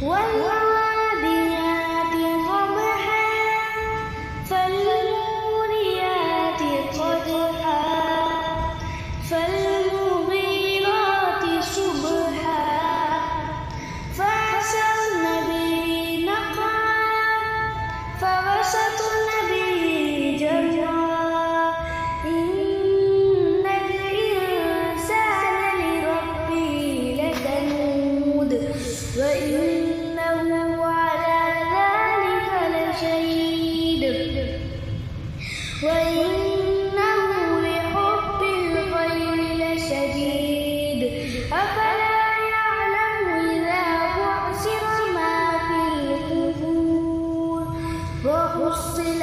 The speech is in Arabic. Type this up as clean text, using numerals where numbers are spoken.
والعاديات ضبحا فالموريات قدحا فالمغيرات صبحا فأثرن به نقعا فوسطن به جمعا إن الإنسان لربه لكنود وإنه على ذلك لشهيد وإنه لحب الخير لشديد أفلا يعلم إذا بعثر ما في القبور وحصل